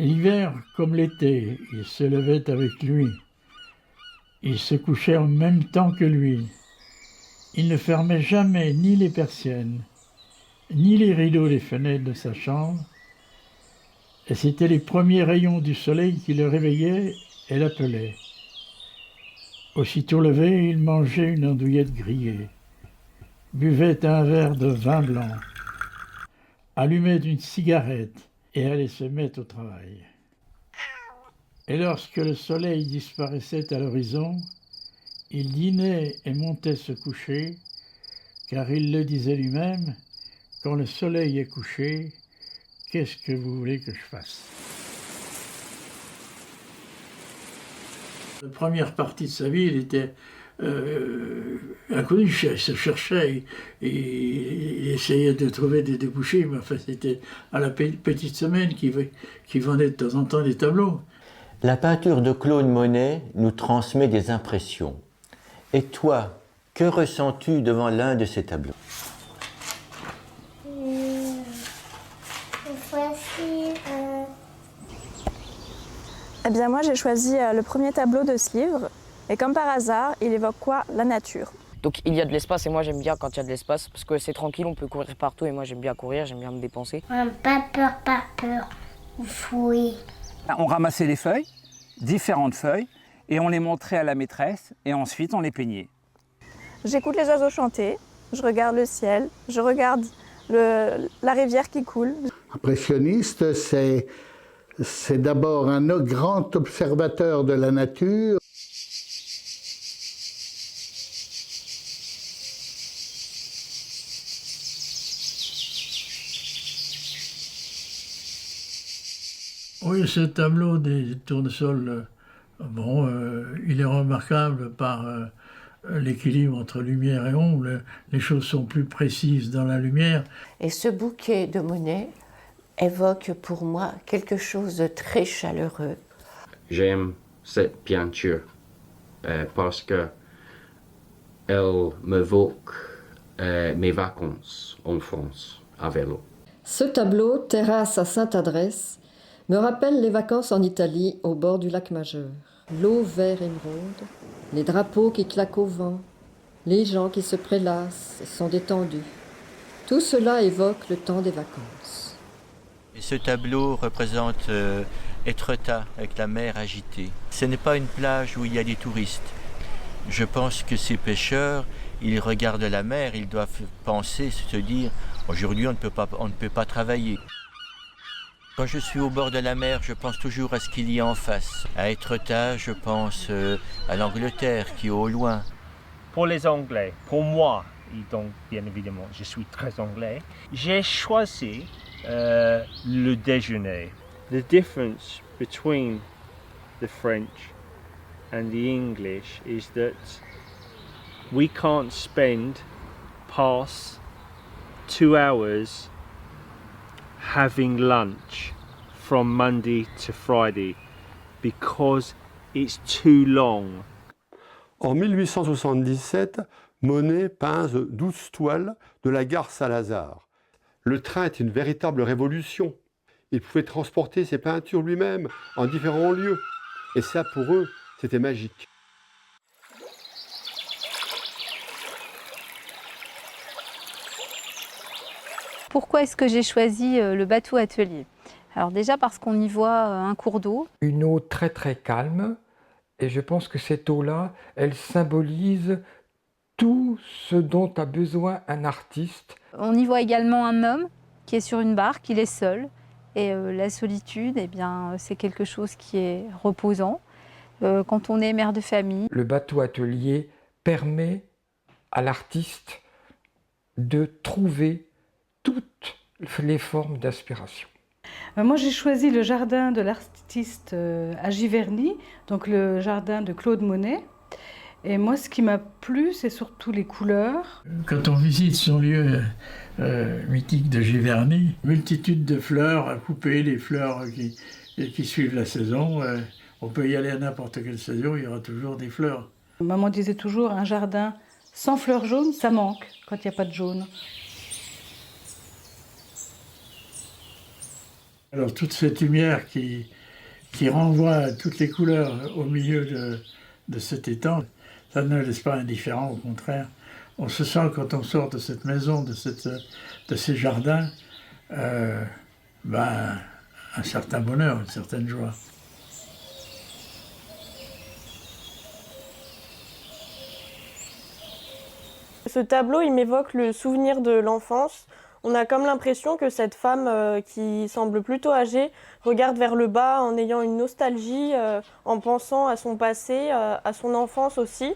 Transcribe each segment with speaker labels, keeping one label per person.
Speaker 1: L'hiver comme l'été, il se levait avec lui. Il se couchait en même temps que lui. Il ne fermait jamais ni les persiennes, ni les rideaux des fenêtres de sa chambre, et c'étaient les premiers rayons du soleil qui le réveillaient et l'appelaient. Aussitôt levé, il mangeait une andouillette grillée, buvait un verre de vin blanc, allumait une cigarette et allait se mettre au travail. Et lorsque le soleil disparaissait à l'horizon, il dînait et montait se coucher, car il le disait lui-même, « Quand le soleil est couché, qu'est-ce que vous voulez que je fasse ?» La première partie de sa vie, il était inconnu, il se cherchait et il essayait de trouver des débouchés, mais enfin c'était à la petite semaine qui vendait de temps en temps des tableaux.
Speaker 2: La peinture de Claude Monet nous transmet des impressions. Et toi, que ressens-tu devant l'un de ces tableaux?
Speaker 3: Eh bien moi j'ai choisi le premier tableau de ce livre et comme par hasard il évoque quoi? La nature.
Speaker 4: Donc il y a de l'espace et moi j'aime bien quand il y a de l'espace parce que c'est tranquille, on peut courir partout et moi j'aime bien courir, j'aime bien me dépenser.
Speaker 5: Pas peur, pas peur. Oui.
Speaker 6: On ramassait les feuilles, différentes feuilles, et on les montrait à la maîtresse et ensuite on les peignait.
Speaker 3: J'écoute les oiseaux chanter, je regarde le ciel, je regarde la rivière qui coule.
Speaker 7: Impressionniste, c'est d'abord un grand observateur de la nature.
Speaker 1: Oui, ce tableau des tournesols, il est remarquable par l'équilibre entre lumière et ombre. Les choses sont plus précises dans la lumière.
Speaker 8: Et ce bouquet de Monet évoque pour moi quelque chose de très chaleureux.
Speaker 9: J'aime cette peinture parce que elle m'évoque mes vacances en France à vélo.
Speaker 10: Ce tableau, Terrasse à Sainte-Adresse, me rappelle les vacances en Italie au bord du lac Majeur. L'eau vert émeraude, les drapeaux qui claquent au vent, les gens qui se prélassent et sont détendus. Tout cela évoque le temps des vacances.
Speaker 2: Et ce tableau représente Étretat avec la mer agitée. Ce n'est pas une plage où il y a des touristes. Je pense que ces pêcheurs, ils regardent la mer, ils doivent penser, se dire, aujourd'hui on ne peut pas travailler. Quand je suis au bord de la mer, je pense toujours à ce qu'il y a en face. À Étretat, je pense à l'Angleterre qui est au loin.
Speaker 11: Pour les Anglais, pour moi, et donc bien évidemment je suis très anglais, j'ai choisi le déjeuner. The difference between the French and the English is that we can't spend past 2 hours having lunch from Monday to Friday because it's too long.
Speaker 12: En 1877, Monet peint 12 toiles de la gare Saint-Lazare. Le train est une véritable révolution. Il pouvait transporter ses peintures lui-même en différents lieux. Et ça, pour eux, c'était magique.
Speaker 13: Pourquoi est-ce que j'ai choisi le bateau atelier? Alors déjà parce qu'on y voit un cours d'eau.
Speaker 14: Une eau très très calme, et je pense que cette eau-là, elle symbolise tout ce dont a besoin un artiste.
Speaker 13: On y voit également un homme qui est sur une barque, il est seul, et la solitude, eh bien, c'est quelque chose qui est reposant. Quand on est mère de famille.
Speaker 14: Le bateau atelier permet à l'artiste de trouver toutes les formes d'inspiration.
Speaker 15: Moi, j'ai choisi le jardin de l'artiste à Giverny, donc le jardin de Claude Monet. Et moi, ce qui m'a plu, c'est surtout les couleurs.
Speaker 1: Quand on visite son lieu mythique de Giverny, multitude de fleurs à couper, les fleurs qui suivent la saison. On peut y aller à n'importe quelle saison, il y aura toujours des fleurs.
Speaker 15: Maman disait toujours, un jardin sans fleurs jaunes, ça manque quand il n'y a pas de jaune.
Speaker 1: Alors toute cette lumière qui renvoie à toutes les couleurs au milieu de cet étang, ça ne laisse pas indifférent, au contraire. On se sent quand on sort de cette maison, de ces jardins, un certain bonheur, une certaine joie.
Speaker 16: Ce tableau, il m'évoque le souvenir de l'enfance. On a comme l'impression que cette femme qui semble plutôt âgée regarde vers le bas en ayant une nostalgie, en pensant à son passé, à son enfance aussi.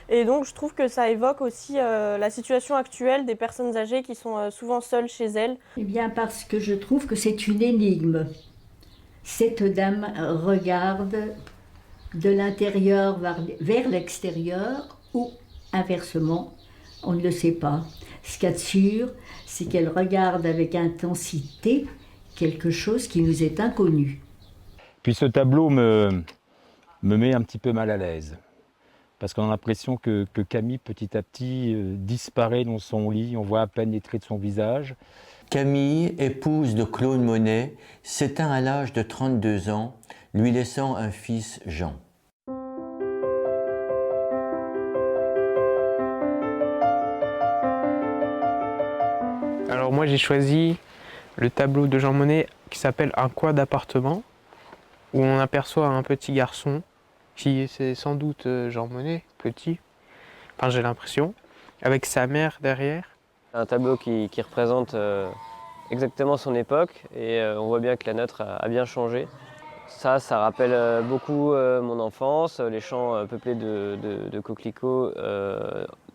Speaker 16: Et donc je trouve que ça évoque aussi la situation actuelle des personnes âgées qui sont souvent seules chez elles.
Speaker 17: Eh bien parce que je trouve que c'est une énigme. Cette dame regarde de l'intérieur vers l'extérieur ou inversement. On ne le sait pas. Ce qu'il y a de sûr, c'est qu'elle regarde avec intensité quelque chose qui nous est inconnu.
Speaker 18: Puis ce tableau me met un petit peu mal à l'aise. Parce qu'on a l'impression que Camille, petit à petit, disparaît dans son lit. On voit à peine les traits de son visage.
Speaker 2: Camille, épouse de Claude Monet, s'éteint à l'âge de 32 ans, lui laissant un fils, Jean.
Speaker 19: Alors moi j'ai choisi le tableau de Jean Monnet qui s'appelle Un coin d'appartement, où on aperçoit un petit garçon qui c'est sans doute Jean Monnet, petit, enfin j'ai l'impression, avec sa mère derrière.
Speaker 20: Un tableau qui représente exactement son époque et on voit bien que la nôtre a bien changé. Ça rappelle beaucoup mon enfance, les champs peuplés de coquelicots,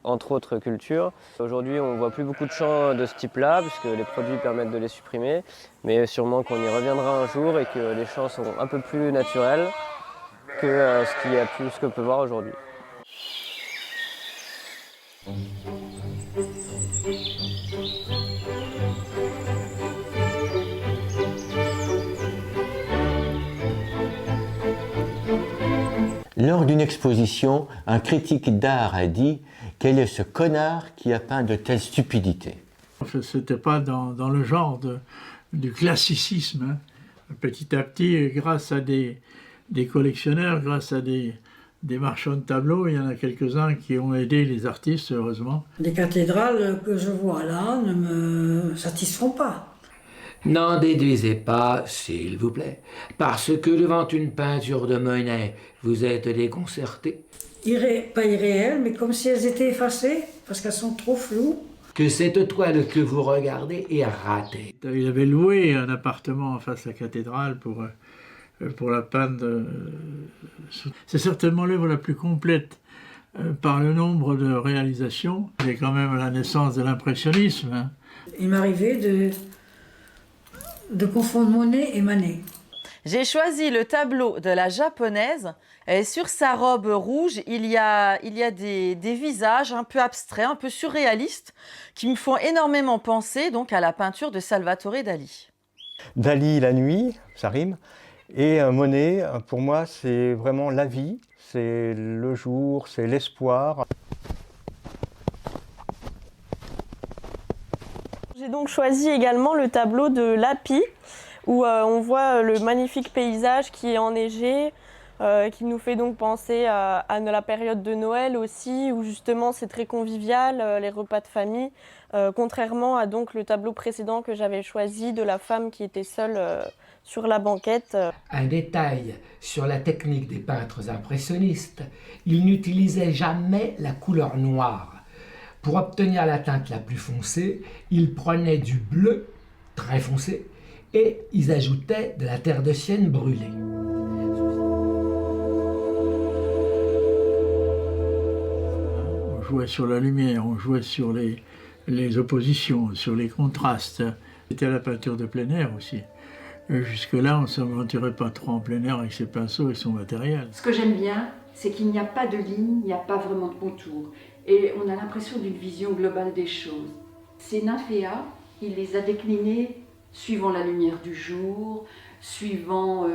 Speaker 20: entre autres cultures. Aujourd'hui, on ne voit plus beaucoup de champs de ce type-là, puisque les produits permettent de les supprimer, mais sûrement qu'on y reviendra un jour et que les champs sont un peu plus naturels que ce qu'on peut voir aujourd'hui.
Speaker 2: Lors d'une exposition, un critique d'art a dit « Quel est ce connard qui a peint de telles stupidités ?»
Speaker 1: C'était pas dans le genre du classicisme. Hein. Petit à petit, grâce à des collectionneurs, grâce à des marchands de tableaux, il y en a quelques-uns qui ont aidé les artistes, heureusement.
Speaker 21: Les cathédrales que je vois là ne me satisfont pas.
Speaker 22: N'en déduisez pas, s'il vous plaît, parce que devant une peinture de Monet, vous êtes déconcerté.
Speaker 21: Pas irréelles, mais comme si elles étaient effacées, parce qu'elles sont trop floues.
Speaker 22: Que cette toile que vous regardez est ratée.
Speaker 1: Il avait loué un appartement en face de la cathédrale pour la peindre. C'est certainement l'œuvre la plus complète par le nombre de réalisations. C'est quand même la naissance de l'impressionnisme. Hein.
Speaker 21: Il m'arrivait de confondre Monet et Manet.
Speaker 23: J'ai choisi le tableau de la japonaise et sur sa robe rouge, il y a des visages un peu abstraits, un peu surréalistes qui me font énormément penser donc à la peinture de Salvatore Dali.
Speaker 24: Dali, la nuit, ça rime, et Monet, pour moi, c'est vraiment la vie, c'est le jour, c'est l'espoir.
Speaker 16: J'ai donc choisi également le tableau de Lapi, où on voit le magnifique paysage qui est enneigé, qui nous fait donc penser à la période de Noël aussi, où justement c'est très convivial, les repas de famille, contrairement à donc le tableau précédent que j'avais choisi de la femme qui était seule sur la banquette.
Speaker 22: Un détail sur la technique des peintres impressionnistes, ils n'utilisaient jamais la couleur noire. Pour obtenir la teinte la plus foncée, ils prenaient du bleu très foncé et ils ajoutaient de la terre de sienne brûlée.
Speaker 1: On jouait sur la lumière, on jouait sur les oppositions, sur les contrastes. C'était la peinture de plein air aussi. Jusque-là, on ne s'aventurait pas trop en plein air avec ses pinceaux et son matériel.
Speaker 25: Ce que j'aime bien, c'est qu'il n'y a pas de ligne, il n'y a pas vraiment de contour. Et on a l'impression d'une vision globale des choses. Ces nymphéas, il les a déclinés suivant la lumière du jour, suivant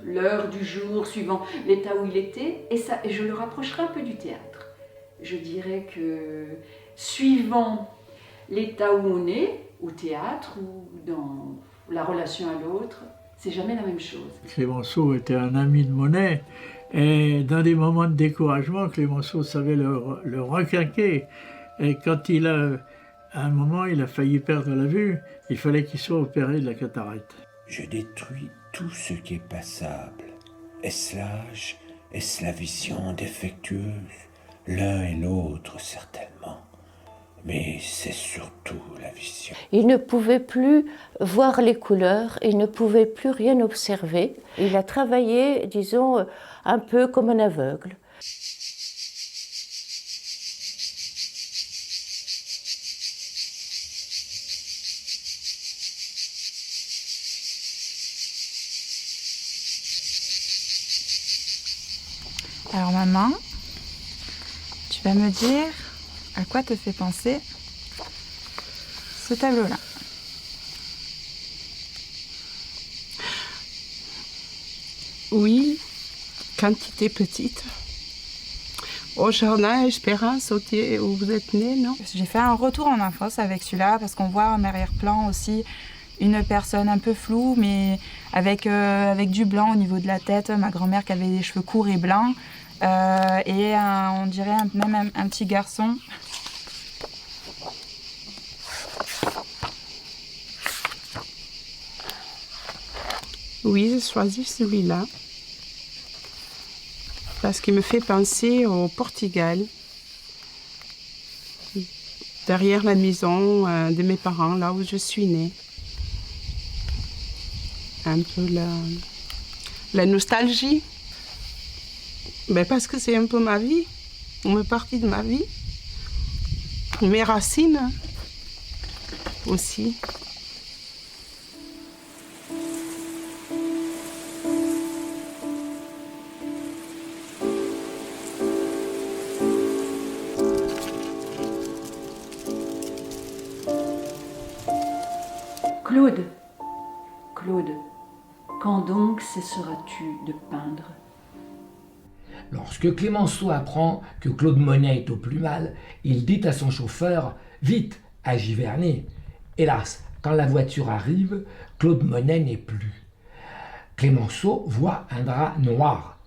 Speaker 25: l'heure du jour, suivant l'état où il était. Et je le rapprocherai un peu du théâtre. Je dirais que suivant l'état où on est, au théâtre ou dans la relation à l'autre, c'est jamais la même chose.
Speaker 1: Clémenceau était un ami de Monet et dans des moments de découragement, Clémenceau savait le requinquer. Et quand à un moment, il a failli perdre la vue, il fallait qu'il soit opéré de la cataracte.
Speaker 3: Je détruis tout ce qui est passable. Est-ce l'âge? Est-ce la vision défectueuse? L'un et l'autre, certainement. Mais c'est surtout la vision.
Speaker 8: Il ne pouvait plus voir les couleurs, il ne pouvait plus rien observer. Il a travaillé, disons, un peu comme un aveugle.
Speaker 4: Alors maman, tu vas me dire à quoi te fait penser ce tableau-là.
Speaker 5: Oui, quand tu étais petite, au jardin Espérance où vous êtes née, non?
Speaker 4: J'ai fait un retour en enfance avec celui-là parce qu'on voit en arrière-plan aussi une personne un peu floue, mais avec du blanc au niveau de la tête. Ma grand-mère qui avait des cheveux courts et blancs. Et on dirait même un petit garçon.
Speaker 5: Oui, j'ai choisi celui-là parce qu'il me fait penser au Portugal, derrière la maison de mes parents, là où je suis née. Un peu la nostalgie. Ben parce que c'est un peu ma vie, une partie de ma vie, mes racines aussi.
Speaker 25: Claude, quand donc cesseras-tu de peindre?
Speaker 22: Lorsque Clémenceau apprend que Claude Monet est au plus mal, il dit à son chauffeur « Vite, à Giverny !» Hélas, quand la voiture arrive, Claude Monet n'est plus. Clémenceau voit un drap noir.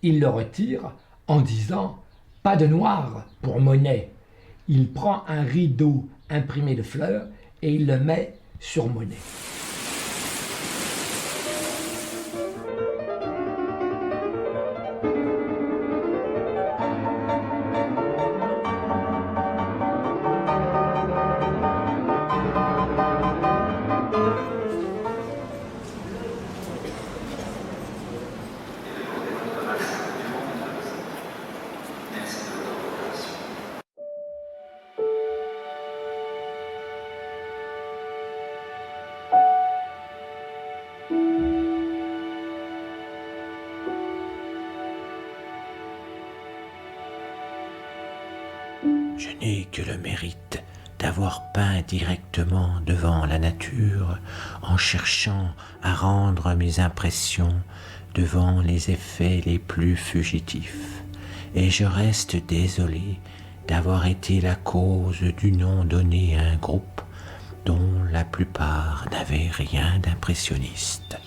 Speaker 22: Il le retire en disant « Pas de noir pour Monet !» Il prend un rideau imprimé de fleurs et il le met sur Monet.
Speaker 3: Je n'ai que le mérite d'avoir peint directement devant la nature en cherchant à rendre mes impressions devant les effets les plus fugitifs. Et je reste désolé d'avoir été la cause du nom donné à un groupe dont la plupart n'avaient rien d'impressionniste.